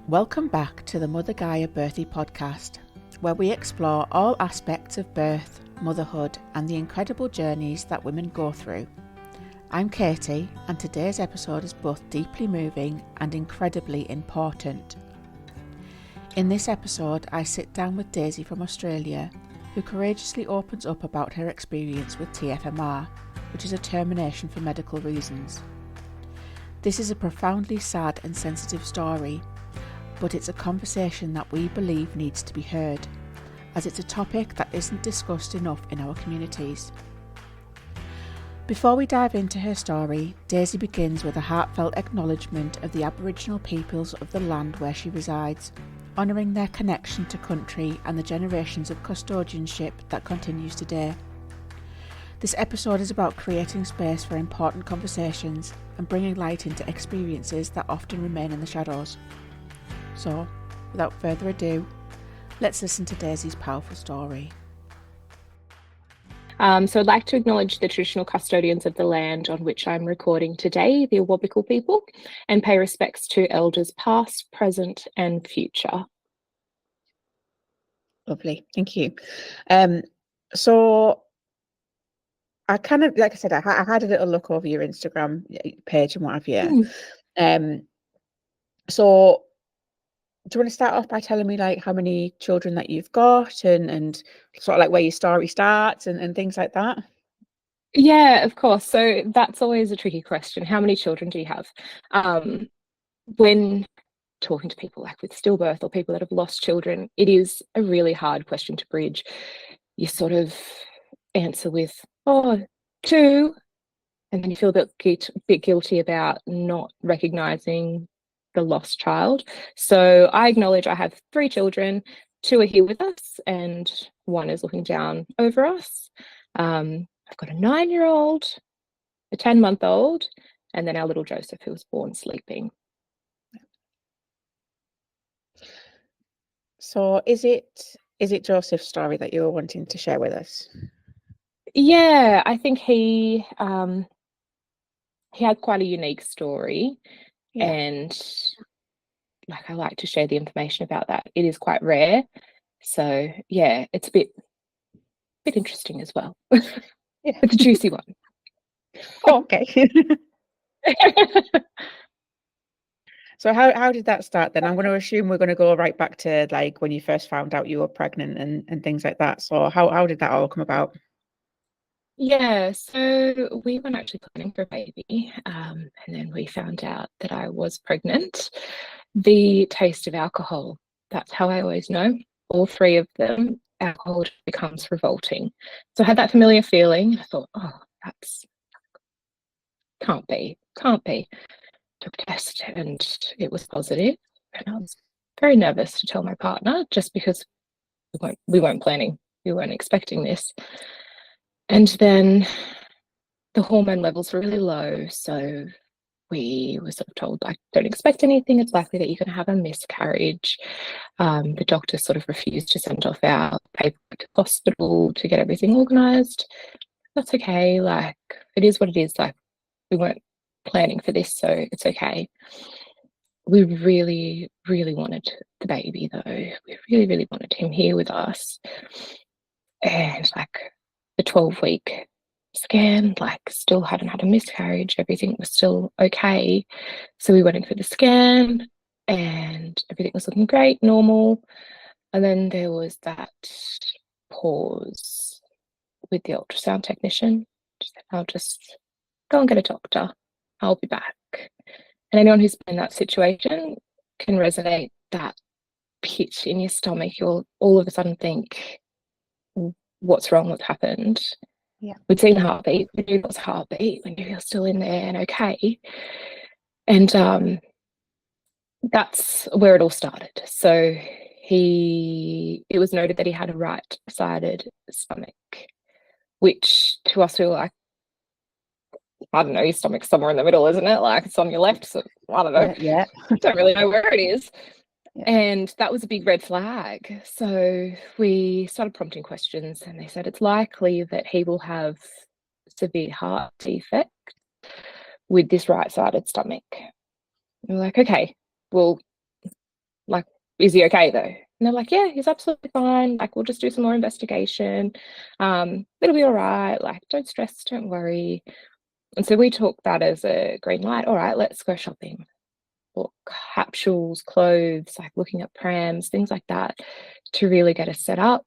Welcome back to the Mother Gaia Birthing podcast, where we explore all aspects of birth, motherhood, and the incredible journeys that women go through. I'm Katie, and today's episode is both deeply moving and incredibly important. In this episode, I sit down with Daisy from Australia, who courageously opens up about her experience with TFMR, which is a termination for medical reasons. This is a profoundly sad and sensitive story, but it's a conversation that we believe needs to be heard, as it's a topic that isn't discussed enough in our communities. Before we dive into her story, Daisy begins with a heartfelt acknowledgement of the Aboriginal peoples of the land where she resides, honouring their connection to country and the generations of custodianship that continues today. This episode is about creating space for important conversations and bringing light into experiences that often remain in the shadows. So, without further ado, let's listen to Daisy's powerful story. So I'd like to acknowledge the traditional custodians of the land on which I'm recording today, the Awabakal people, and pay respects to elders past, present and future. Lovely, thank you. So I kind of, like I said, I had a little look over your Instagram page and what have you. So do you want to start off by telling me like how many children that you've got and sort of like where your story starts and things like that? Yeah, of course. So that's always a tricky question. How many children do you have? When talking to people like with stillbirth or people that have lost children, it is a really hard question to bridge. You sort of answer with, oh, 2, and then you feel a bit guilty about not recognizing the lost child. So I acknowledge I have 3 children. 2 are here with us and 1 is looking down over us. I've got a 9-year-old, a 10-month-old, and then our little Joseph, who was born sleeping. So is it Joseph's story that you were wanting to share with us? Yeah, I think he had quite a unique story, and like I like to share the information about that. It is quite rare, so yeah, it's a bit interesting as well. Yeah. It's a juicy one. Oh, okay. So how did that start then? I'm going to assume we're going to go right back to like when you first found out you were pregnant and things like that. So how did that all come about? Yeah, so we weren't actually planning for a baby, and then we found out that I was pregnant. The taste of alcohol, that's how I always know. All 3 of them, alcohol becomes revolting. So I had that familiar feeling. I thought, oh, that's can't be. Took a test and it was positive. And I was very nervous to tell my partner just because we weren't planning, we weren't expecting this. And then the hormone levels were really low, so we were sort of told, like, don't expect anything, it's likely that you're going to have a miscarriage. The doctor sort of refused to send off our paperwork to hospital to get everything organised. That's okay, like, it is what it is, like, we weren't planning for this, so it's okay. We really, really wanted the baby, though. We really, really wanted him here with us. And, like, the 12-week scan, like, still hadn't had a miscarriage. Everything was still okay. So we went in for the scan and everything was looking great, normal. And then there was that pause with the ultrasound technician. I'll just go and get a doctor. I'll be back. And anyone who's been in that situation can resonate that pit in your stomach. You'll all of a sudden think, what's wrong, what's happened? Yeah. We'd seen the heartbeat, we knew it was a heartbeat, we knew he was still in there and okay. And that's where it all started. So it was noted that he had a right-sided stomach, which to us we were like, I don't know, your stomach's somewhere in the middle, isn't it? Like, it's on your left, so I don't know. Yeah. Don't really know where it is. Yeah. And that was a big red flag. So we started prompting questions and they said it's likely that he will have severe heart defect with this right-sided stomach. And we're like, okay, well, Like, is he okay though? And they're like, yeah, he's absolutely fine. Like, we'll just do some more investigation. It'll be all right. Like, don't stress, don't worry. And so we took that as a green light. All right, let's go shopping. Or capsules, clothes, like looking at prams, things like that, to really get us set up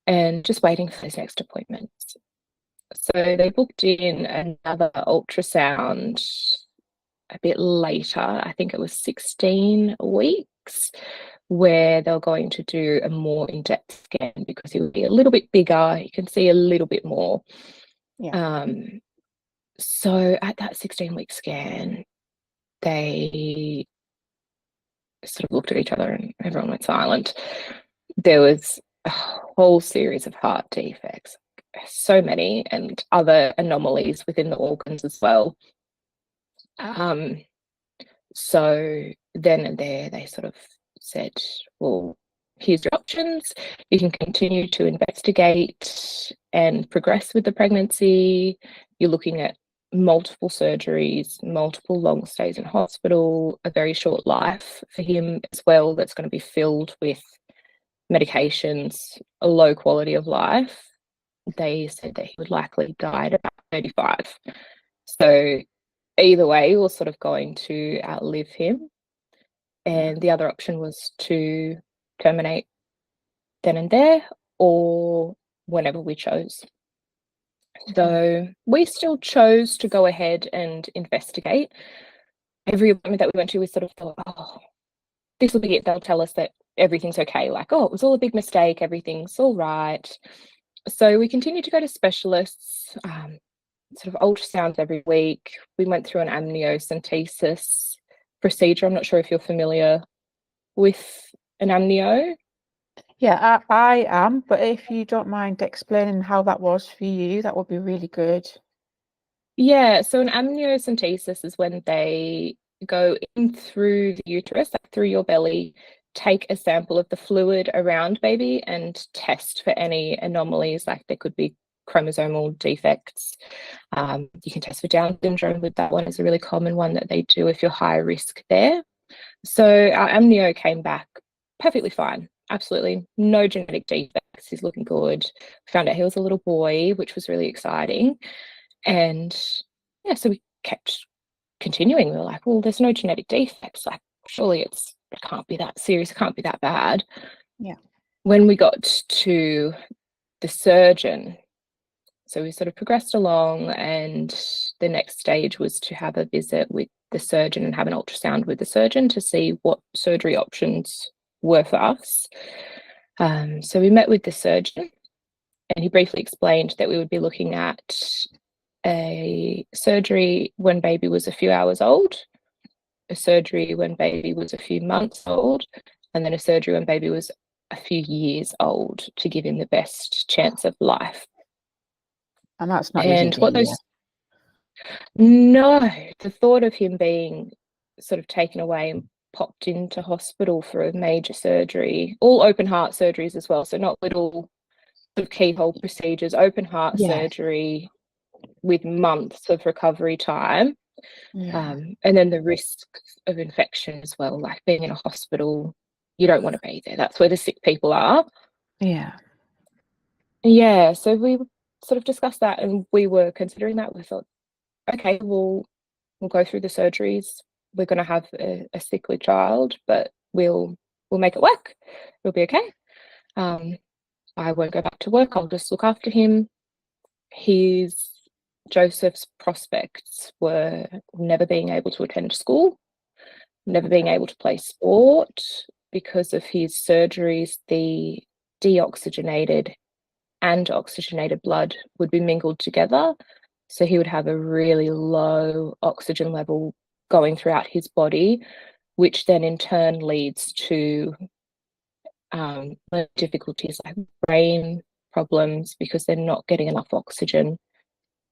and just waiting for those next appointments. So they booked in another ultrasound a bit later. I think it was 16 weeks, where they're going to do a more in-depth scan because he will be a little bit bigger. You can see a little bit more. Yeah. So at that 16-week scan, they sort of looked at each other and everyone went silent. There was a whole series of heart defects, so many, and other anomalies within the organs as well. So then and there, they sort of said, well, here's your options. You can continue to investigate and progress with the pregnancy. You're looking at multiple surgeries, multiple long stays in hospital, a very short life for him as well, that's going to be filled with medications, a low quality of life. They said that he would likely die at about 35. So either way, we're sort of going to outlive him. And the other option was to terminate then and there, or whenever we chose. So we still chose to go ahead and investigate. Every appointment that we went to, we sort of thought, oh, this will be it. They'll tell us that everything's okay. Like, oh, it was all a big mistake. Everything's all right. So we continued to go to specialists, sort of ultrasounds every week. We went through an amniocentesis procedure. I'm not sure if you're familiar with an amnio. Yeah, I am, but if you don't mind explaining how that was for you, that would be really good. Yeah, so an amniocentesis is when they go in through the uterus, like through your belly, take a sample of the fluid around baby and test for any anomalies, like there could be chromosomal defects. You can test for Down syndrome with that one. Is a really common one that they do if you're high risk there. So our amnio came back perfectly fine. Absolutely no genetic defects. He's looking good. Found out he was a little boy, which was really exciting. And yeah, so we kept continuing. We were like, well, there's no genetic defects. Like, surely it can't be that serious. It can't be that bad. Yeah. When we got to the surgeon, so we sort of progressed along, and the next stage was to have a visit with the surgeon and have an ultrasound with the surgeon to see what surgery options were for us. So we met with the surgeon, and he briefly explained that we would be looking at a surgery when baby was a few hours old, a surgery when baby was a few months old, and then a surgery when baby was a few years old to give him the best chance of life. And that's not easy And to what hear. those No, the thought of him being sort of taken away and popped into hospital for a major surgery, all open heart surgeries as well, so not little sort of keyhole procedures, open heart surgery with months of recovery time. And then the risk of infection as well, like being in a hospital, you don't want to be there. That's where the sick people are. Yeah, so we sort of discussed that, and we were considering that. We thought, okay, we'll go through the surgeries. We're going to have a sickly child, but we'll make it work. It'll be okay. I won't go back to work. I'll just look after him. Joseph's prospects were never being able to attend school, never being able to play sport because of his surgeries. The deoxygenated and oxygenated blood would be mingled together. So he would have a really low oxygen level going throughout his body, which then in turn leads to difficulties like brain problems because they're not getting enough oxygen.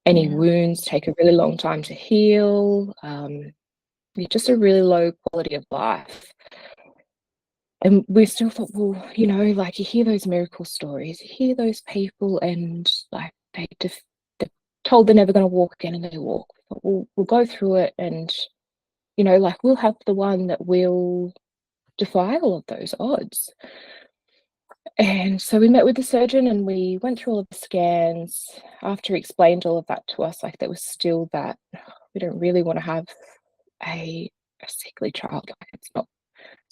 Any wounds take a really long time to heal. Just a really low quality of life. And we still thought, well, you know, like you hear those miracle stories, you hear those people, and like they're told they're never going to walk again, and they walk. We thought, we'll go through it, and you know, like we'll have the one that will defy all of those odds. And so we met with the surgeon and we went through all of the scans. After he explained all of that to us, like there was still that we don't really want to have a sickly child. Like it's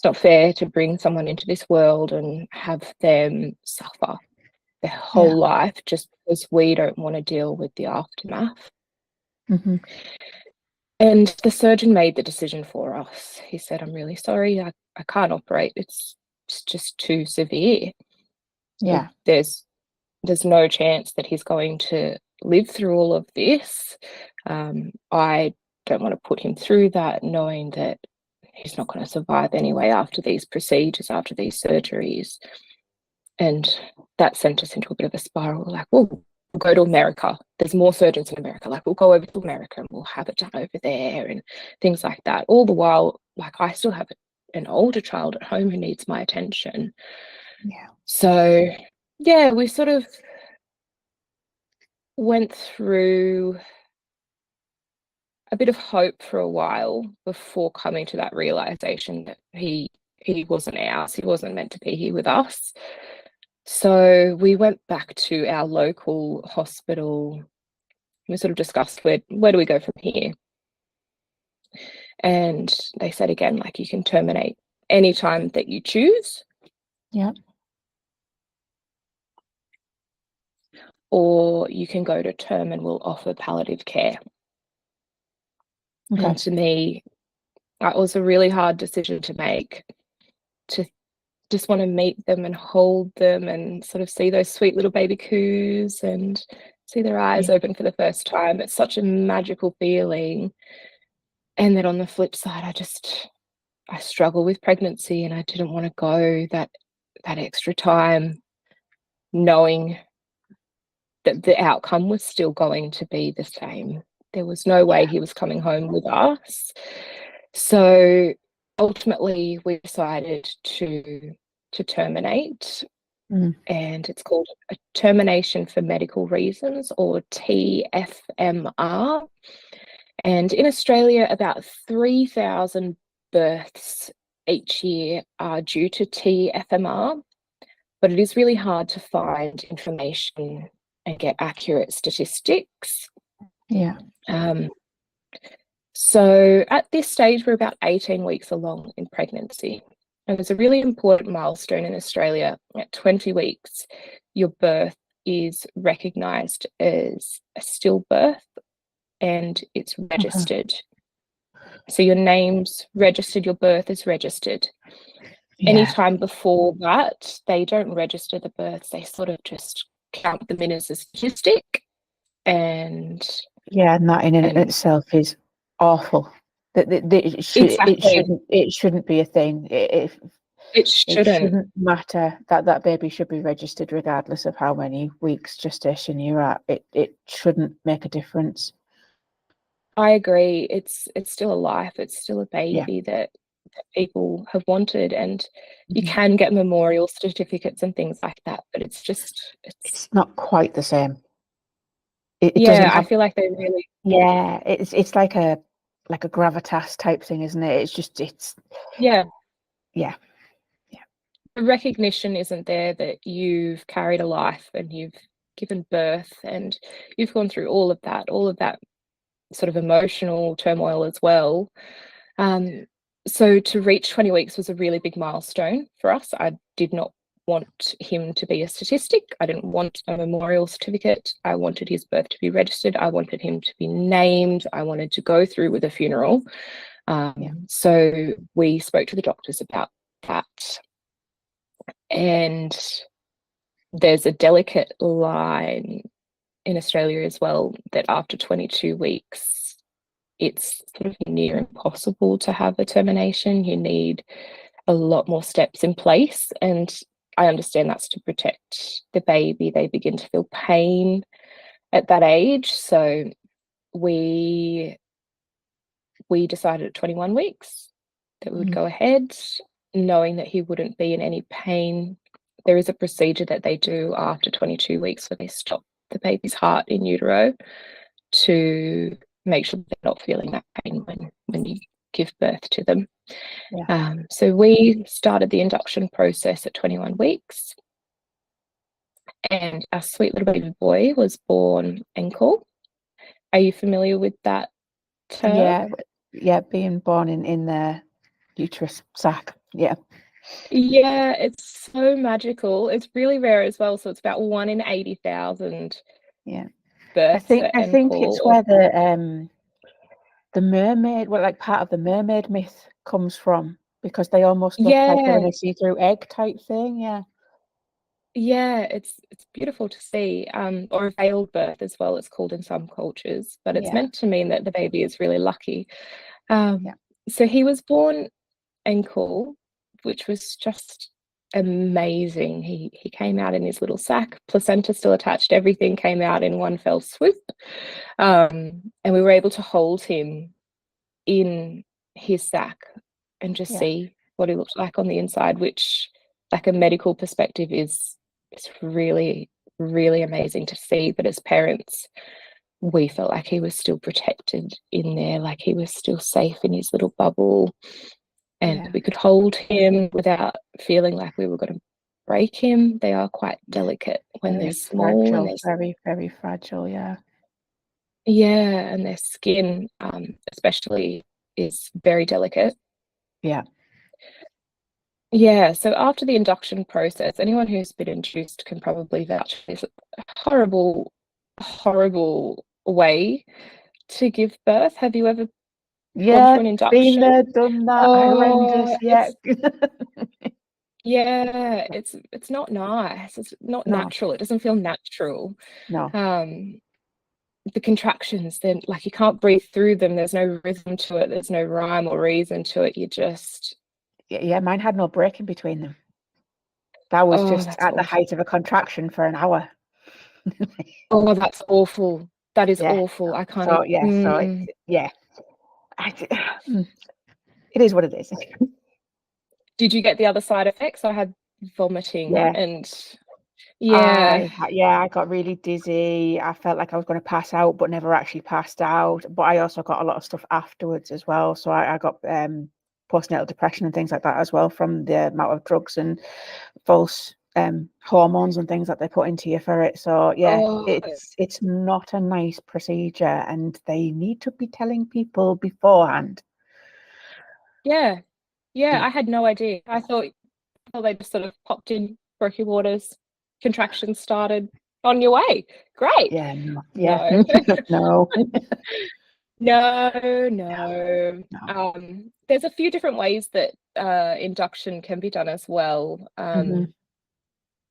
not fair to bring someone into this world and have them suffer their whole life just because we don't want to deal with the aftermath. Mm-hmm. And the surgeon made the decision for us. He said, I'm really sorry, I can't operate. It's just too severe. Yeah. There's no chance that he's going to live through all of this. I don't want to put him through that, knowing that he's not going to survive anyway after these procedures, after these surgeries. And that sent us into a bit of a spiral, like, well, we'll go to America. There's more surgeons in America. Like, we'll go over to America and we'll have it done over there and things like that. All the while, like, I still have an older child at home who needs my attention. Yeah. So, yeah, we sort of went through a bit of hope for a while before coming to that realization that he wasn't ours. He wasn't meant to be here with us. So we went back to our local hospital. We sort of discussed where do we go from here? And they said again, like, you can terminate any time that you choose. Yeah. Or you can go to term and we'll offer palliative care. Okay. And to me, that was a really hard decision to make, to just want to meet them and hold them and sort of see those sweet little baby coos and see their eyes open for the first time. It's such a magical feeling. And then on the flip side, I struggle with pregnancy and I didn't want to go that extra time knowing that the outcome was still going to be the same. There was no way he was coming home with us. So ultimately we decided to terminate. And it's called a termination for medical reasons, or TFMR. And in Australia, about 3,000 births each year are due to TFMR, but it is really hard to find information and get accurate statistics. Yeah. So at this stage, we're about 18 weeks along in pregnancy. And it's a really important milestone in Australia. At 20 weeks, your birth is recognised as a stillbirth and it's registered. So your name's registered, your birth is registered. Anytime before that, they don't register the births. They sort of just count them in as a statistic. And that in itself is awful. It shouldn't be a thing. It shouldn't matter. That baby should be registered regardless of how many weeks gestation you're at. It shouldn't make a difference. I agree. It's still a life. It's still a baby that people have wanted, and you can get memorial certificates and things like that, but it's not quite the same. I feel like they really it's like a gravitas type thing, isn't it? The recognition isn't there that you've carried a life and you've given birth and you've gone through all of that sort of emotional turmoil as well. So to reach 20 weeks was a really big milestone for us. I did not want him to be a statistic. I didn't want a memorial certificate. I wanted his birth to be registered. I wanted him to be named. I wanted to go through with a funeral. So we spoke to the doctors about that. And there's a delicate line in Australia as well that after 22 weeks, it's sort of near impossible to have a termination. You need a lot more steps in place. And I understand that's to protect the baby. They begin to feel pain at that age. So we decided at 21 weeks that we would go ahead, knowing that he wouldn't be in any pain. There is a procedure that they do after 22 weeks where they stop the baby's heart in utero to make sure they're not feeling that pain when you give birth to them. Yeah. So we started the induction process at 21 weeks, and our sweet little baby boy was born ankle. Are you familiar with that term? Yeah, being born in the uterus sac. Yeah. Yeah, it's so magical. It's really rare as well. So it's about 1 in 80,000 Yeah. births at I think ankle. it's where the mermaid, well, like part of the mermaid myth comes from, because they almost look like they're in Yeah, a see-through egg type thing. Yeah. yeah, it's beautiful to see. Or a veiled birth as well, it's called in some cultures, but it's Yeah. meant to mean that the baby is really lucky. Yeah. So he was born ankle, which was just amazing. He came out in his little sack, placenta still attached, everything came out in one fell swoop. And we were able to hold him in his sack and just Yeah. see what he looked like on the inside, which, like a medical perspective, is really, really amazing to see. But as parents, we felt like he was still protected in there, like he was still safe in his little bubble, and Yeah. we could hold him without feeling like we were going to break him. They are quite Yeah. delicate when they're Very small, and fragile. there's, Very, very fragile. Yeah. yeah, and their skin, especially, is very delicate. Yeah. Yeah, so after the induction process, anyone who's been induced can probably vouch for this horrible, horrible way to give birth. Have you ever gone Yeah. through an Been induction? there, done that. Horrendous. Oh, Yeah. it's not nice. It's not No. natural. It doesn't feel natural. No. Um, the contractions, then, like, you can't breathe through them. There's no rhythm to it. There's no rhyme or reason to it. You just, Yeah. Mine had no break in between them. That was oh, just that's at the awful. height of a contraction for an hour. Oh, that's awful. That is Yeah. awful. I can't So yeah. So even. yeah. It is what it is. Did you get the other side effects? I had vomiting Yeah. and yeah. I got really dizzy. I felt like I was going to pass out, but never actually passed out. But I also got a lot of stuff afterwards as well. So I got postnatal depression and things like that as well, from the amount of drugs and false hormones and things that they put into you for it. So yeah, Oh, it's not a nice procedure, and they need to be telling people beforehand. yeah. Yeah, Yeah. I had no idea. I thought, oh, they just sort of popped in, broke your waters, contractions started, on your way. Great. Yeah. No. Yeah. No. No. No, no. No. There's a few different ways that induction can be done as well. Hmm.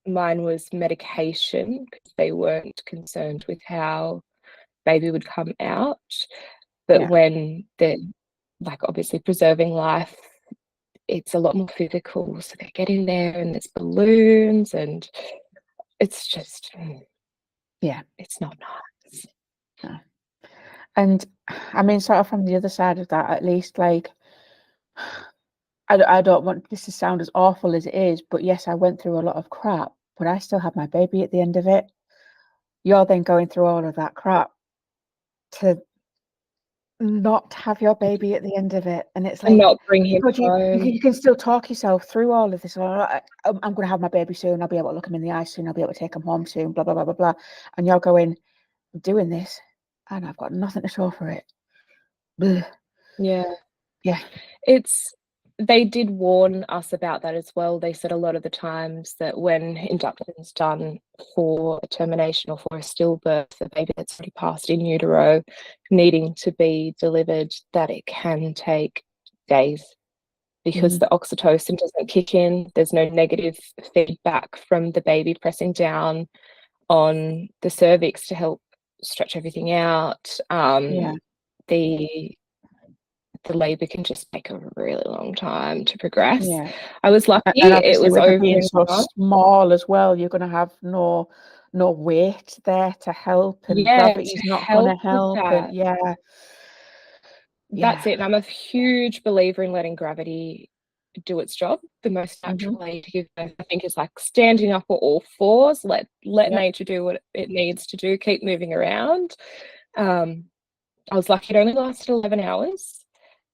Mine was medication, because they weren't concerned with how baby would come out. But Yeah. when they're, like, obviously preserving life, it's a lot more physical. So they get in there and there's balloons, and it's just, Yeah. it's not nice. No. And I mean, sort of from the other side of that, at least, like, I don't want this to sound as awful as it is, but yes, I went through a lot of crap, but I still had my baby at the end of it. You're then going through all of that crap to not have your baby at the end of it, and it's And like, not bring him God, home. you can still talk yourself through all of this. Oh, I'm going to have my baby soon. I'll be able to look him in the eye soon. I'll be able to take him home soon. Blah blah blah blah blah. And you're going, I'm doing this, and I've got nothing to show for it. Blech. Yeah. Yeah. They did warn us about that as well. They said a lot of the times that when induction is done for a termination or for a stillbirth, the baby that's already passed in utero needing to be delivered, that it can take days, because the oxytocin doesn't kick in. There's no negative feedback from the baby pressing down on the cervix to help stretch everything out. Yeah. The labor can just take a really long time to progress. Yeah. I was And lucky it obviously was with it over being in so time. small as well, you're going to have no weight there to help, and Yeah, to gravity's not going to help with help, and that. yeah. That's it. And I'm a huge believer in letting gravity do its job. The most Hmm. natural way to give birth, I think, is like standing up on all fours. Let Yep. nature do what it needs to do. Keep moving around. I was lucky it only lasted 11 hours.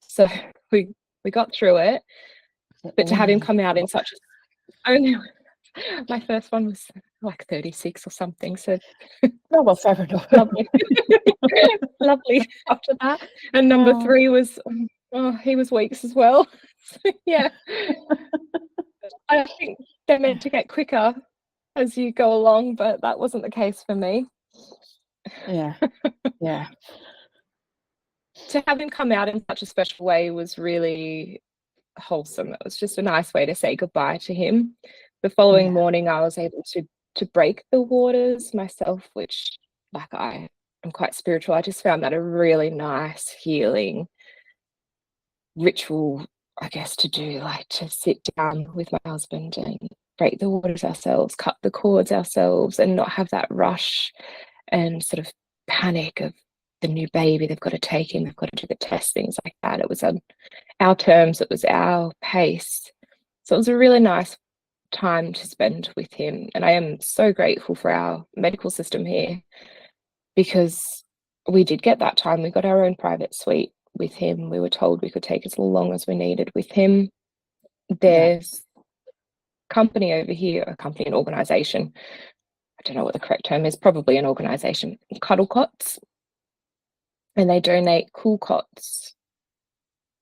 So we got through it. But to have him come out in such a, only my first one was like 36 or something, so oh, well, fair enough. lovely. Lovely after that. And number 3 was, he was weeks as well. So, yeah. I think they're meant to get quicker as you go along, but that wasn't the case for me. Yeah. To have him come out in such a special way was really wholesome. It was just a nice way to say goodbye to him. The following morning, I was able to break the waters myself, which, like, I am quite spiritual. I just found that a really nice healing ritual, I guess, to do, like to sit down with my husband and break the waters ourselves, cut the cords ourselves, and not have that rush and sort of panic of the new baby. They've got to take him, they've got to do the test, things like that. It was on our terms, it was our pace. So it was a really nice time to spend with him. And I am so grateful for our medical system here, because we did get that time. We got our own private suite with him. We were told we could take as long as we needed with him. There's company over here, an organisation, I don't know what the correct term is, probably an organisation, Cuddle Cots, and they donate cool cots.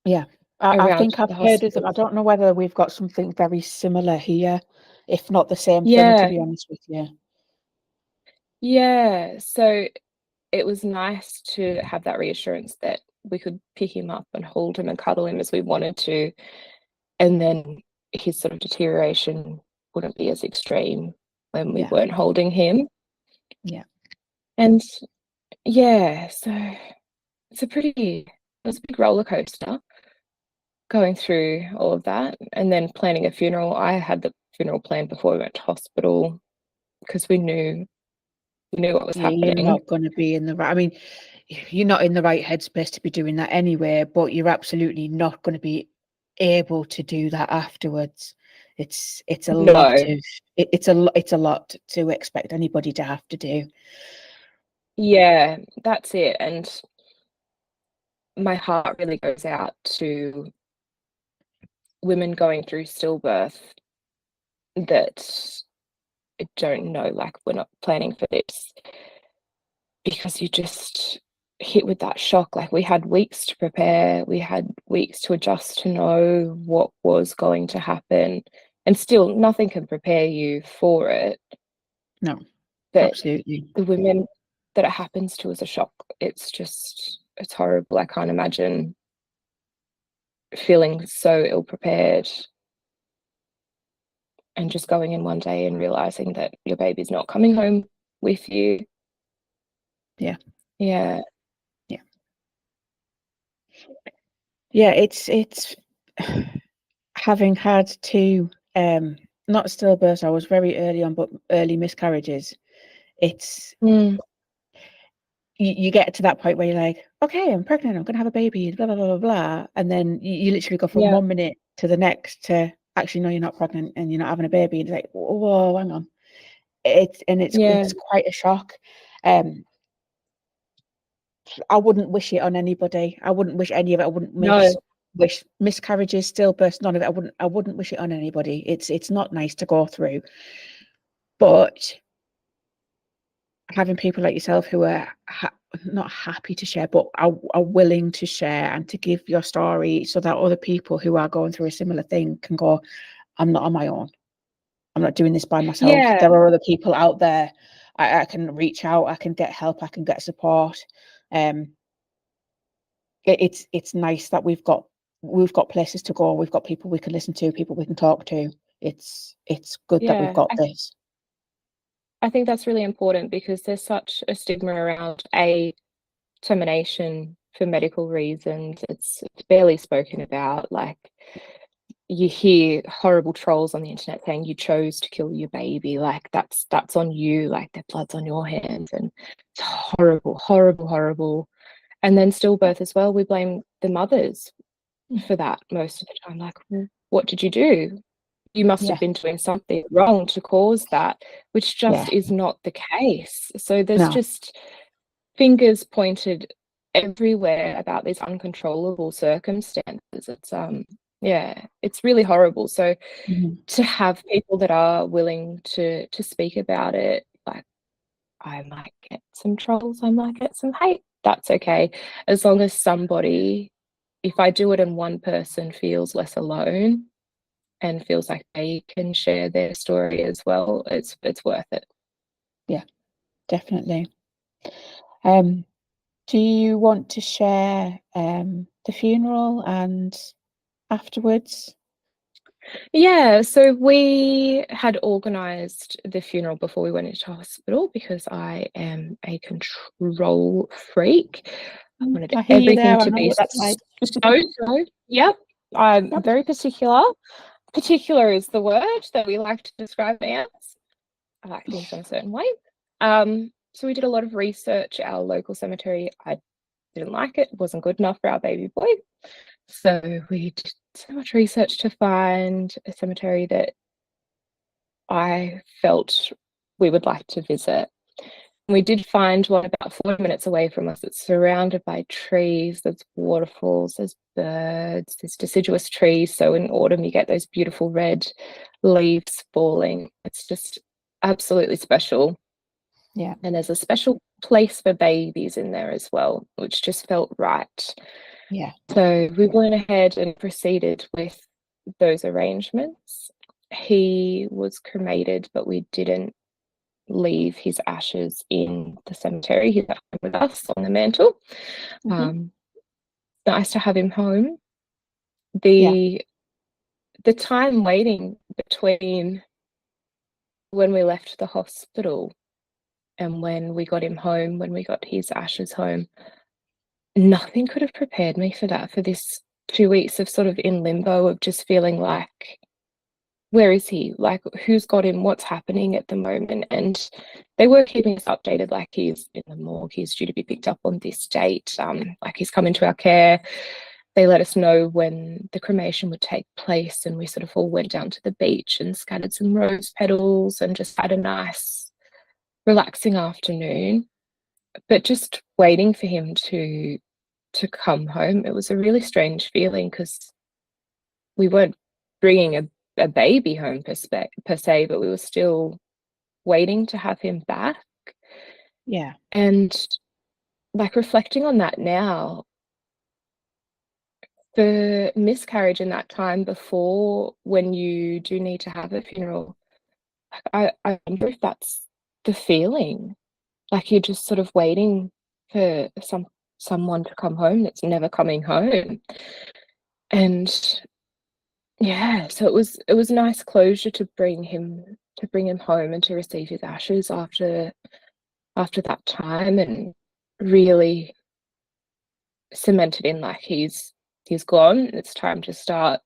Yeah, I think I've heard of them. I don't know whether we've got something very similar here, if not the same thing, to be honest with you. Yeah, so it was nice to have that reassurance that we could pick him up and hold him and cuddle him as we wanted to, and then his sort of deterioration wouldn't be as extreme when we weren't holding him. Yeah. And yeah, so it was a big roller coaster going through all of that, and then planning a funeral. I had the funeral planned before we went to hospital, because we knew what was happening. You're not going to be in the right, I mean, you're not in the right headspace to be doing that anyway, but you're absolutely not going to be able to do that afterwards. It's a lot of it's a lot to expect anybody to have to do. Yeah, that's it. And my heart really goes out to women going through stillbirth that don't know, like, we're not planning for this, because you just hit with that shock. Like, we had weeks to prepare, we had weeks to adjust to know what was going to happen, and still nothing can prepare you for it. No, but absolutely. The women that it happens to is a shock. It's horrible. I can't imagine feeling so ill prepared and just going in one day and realizing that your baby's not coming home with you. Yeah. It's having had two not stillbirths, I was very early on, but early miscarriages. It's you get to that point where you're like, okay, I'm pregnant, I'm gonna have a baby, blah blah blah blah blah, and then you literally go from 1 minute to the next to, actually no, you're not pregnant and you're not having a baby. And it's like, whoa, hang on. It's quite a shock. I wouldn't wish it on anybody. I wouldn't wish any of it. I wouldn't wish miscarriages, stillbirths, none of it. I wouldn't wish it on anybody. It's not nice to go through. But having people like yourself who are not happy to share, but are willing to share and to give your story, so that other people who are going through a similar thing can go, I'm not on my own. I'm not doing this by myself. There are other people out there. I can reach out. I can get help. I can get support. It's nice that we've got places to go. We've got people we can listen to, people we can talk to. It's good that we've got this. I think that's really important, because there's such a stigma around termination for medical reasons. It's barely spoken about. Like, you hear horrible trolls on the internet saying you chose to kill your baby, like that's on you, like their blood's on your hands, and it's horrible. And then stillbirth as well, we blame the mothers for that most of the time. Like, what did you do? You must have been doing something wrong to cause that, which just is not the case. So there's just fingers pointed everywhere about these uncontrollable circumstances. It's yeah, it's really horrible. So to have people that are willing to speak about it, like, I might get some trolls, I might get some hate. That's okay. As long as somebody, if I do it and one person feels less alone and feels like they can share their story as well, it's worth it. Yeah, definitely. Do you want to share the funeral and afterwards? Yeah, so we had organised the funeral before we went into hospital because I am a control freak. I wanted I hear you everything there. I to know be what that's like. so. Yep, I'm Yep. very particular. Particular is the word that we like to describe me as. I like things in a certain way. So we did a lot of research. Our local cemetery, I didn't like it. It wasn't good enough for our baby boy. So we did so much research to find a cemetery that I felt we would like to visit. We did find one about 40 minutes away from us. It's surrounded by trees, there's waterfalls, there's birds, there's deciduous trees. So in autumn, you get those beautiful red leaves falling. It's just absolutely special. Yeah. And there's a special place for babies in there as well, which just felt right. Yeah. So we went ahead and proceeded with those arrangements. He was cremated, but we didn't leave his ashes in the cemetery. He's at home with us on the mantle. Nice to have him home. The time waiting between when we left the hospital and when we got him home, when we got his ashes home, nothing could have prepared me for that, for this 2 weeks of sort of in limbo of just feeling like, where is he? Like, who's got him? What's happening at the moment? And they were keeping us updated, like, he's in the morgue, he's due to be picked up on this date, like, he's come into our care. They let us know when the cremation would take place, and we sort of all went down to the beach and scattered some rose petals and just had a nice, relaxing afternoon. But just waiting for him to come home, it was a really strange feeling because we weren't bringing a baby home per se, but we were still waiting to have him back. Yeah. And like, reflecting on that now, the miscarriage in that time before, when you do need to have a funeral, I wonder if that's the feeling. Like, you're just sort of waiting for someone to come home that's never coming home. And yeah, so it was nice closure to bring him home and to receive his ashes after that time, and really cemented in, like, he's gone. It's time to start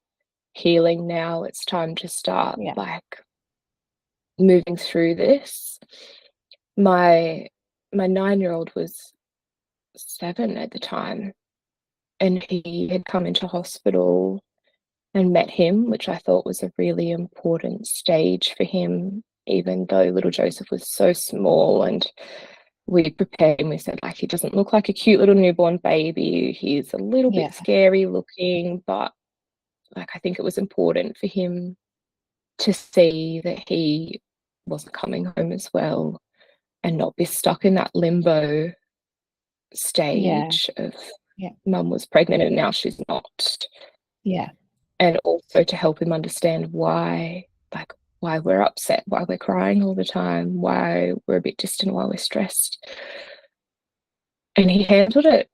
healing now. It's time to start like moving through this. My 9-year-old was 7 at the time, and he had come into hospital and met him, which I thought was a really important stage for him, even though little Joseph was so small. And we prepared him, we said, like, he doesn't look like a cute little newborn baby. He's a little bit scary looking, but like, I think it was important for him to see that he wasn't coming home as well, and not be stuck in that limbo stage of mum was pregnant and now she's not. Yeah. And also to help him understand why, like, why we're upset, why we're crying all the time, why we're a bit distant, why we're stressed. And he handled it.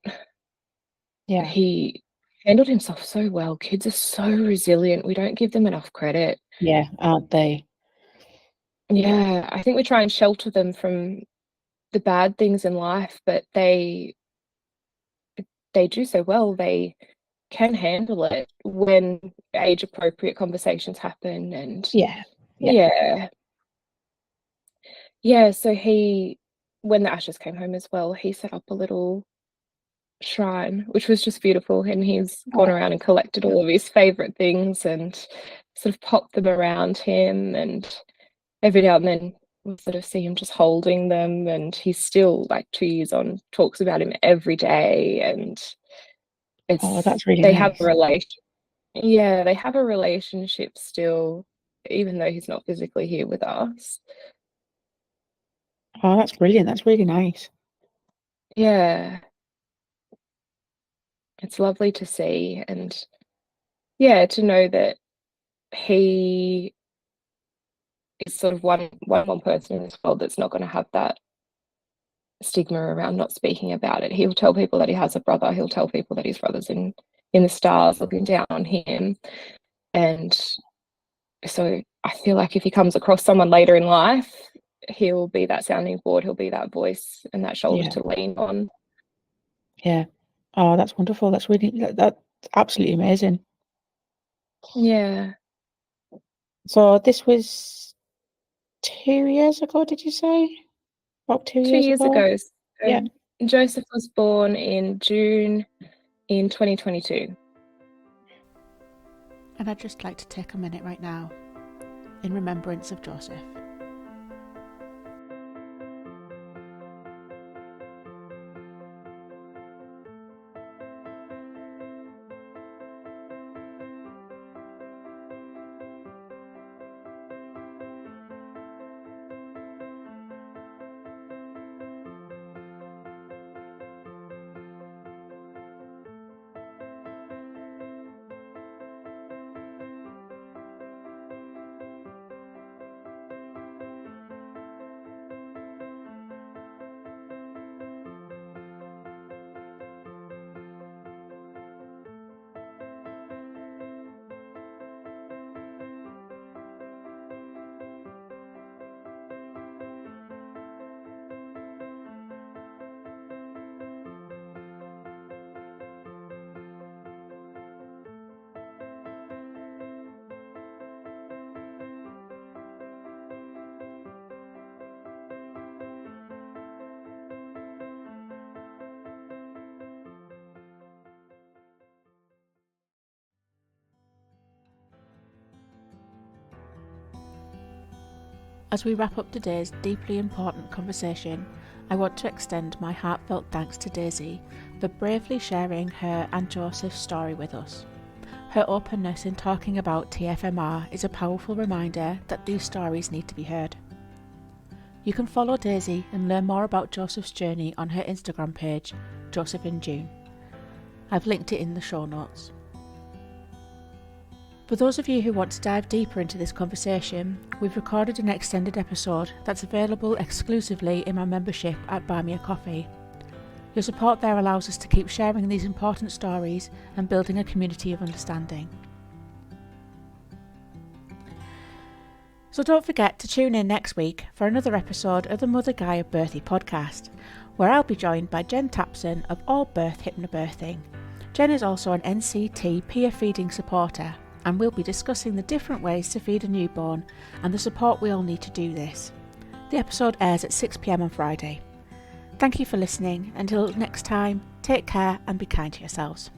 Yeah. He handled himself so well. Kids are so resilient. We don't give them enough credit. Yeah, aren't they? Yeah, I think we try and shelter them from the bad things in life, but they do so well. They can handle it when age appropriate conversations happen. And yeah. So he, when the ashes came home as well, he set up a little shrine, which was just beautiful, and he's gone around and collected all of his favorite things and sort of popped them around him, and every now and then we sort of see him just holding them, and he's still like 2 years on, talks about him every day, and that's really they have nice. a relation. Yeah, they have a relationship still, even though he's not physically here with us. Oh, that's brilliant. That's really nice. Yeah, it's lovely to see, and yeah, to know that he is sort of one person in this world that's not going to have that stigma around not speaking about it. He'll tell people that he has a brother. He'll tell people that his brother's in the stars looking down on him. And so I feel like if he comes across someone later in life, he'll be that sounding board. He'll be that voice and that shoulder to lean on. Yeah. Oh, that's wonderful. That's absolutely amazing. Yeah. So this was 2 years ago, did you say? About 2 2 years years ago? ago. Yeah. Joseph was born in June in 2022. And I'd just like to take a minute right now in remembrance of Joseph. As we wrap up today's deeply important conversation, I want to extend my heartfelt thanks to Daisy for bravely sharing her and Joseph's story with us. Her openness in talking about TFMR is a powerful reminder that these stories need to be heard. You can follow Daisy and learn more about Joseph's journey on her Instagram page, Joseph in June. I've linked it in the show notes. For those of you who want to dive deeper into this conversation, we've recorded an extended episode that's available exclusively in my membership at Buy Me a Coffee. Your support there allows us to keep sharing these important stories and building a community of understanding. So don't forget to tune in next week for another episode of the Mother Gaia Birthing podcast, where I'll be joined by Jen Tapson of All Birth Hypnobirthing. Jen is also an NCT peer feeding supporter, and we'll be discussing the different ways to feed a newborn and the support we all need to do this. The episode airs at 6 p.m. on Friday. Thank you for listening. Until next time, take care and be kind to yourselves.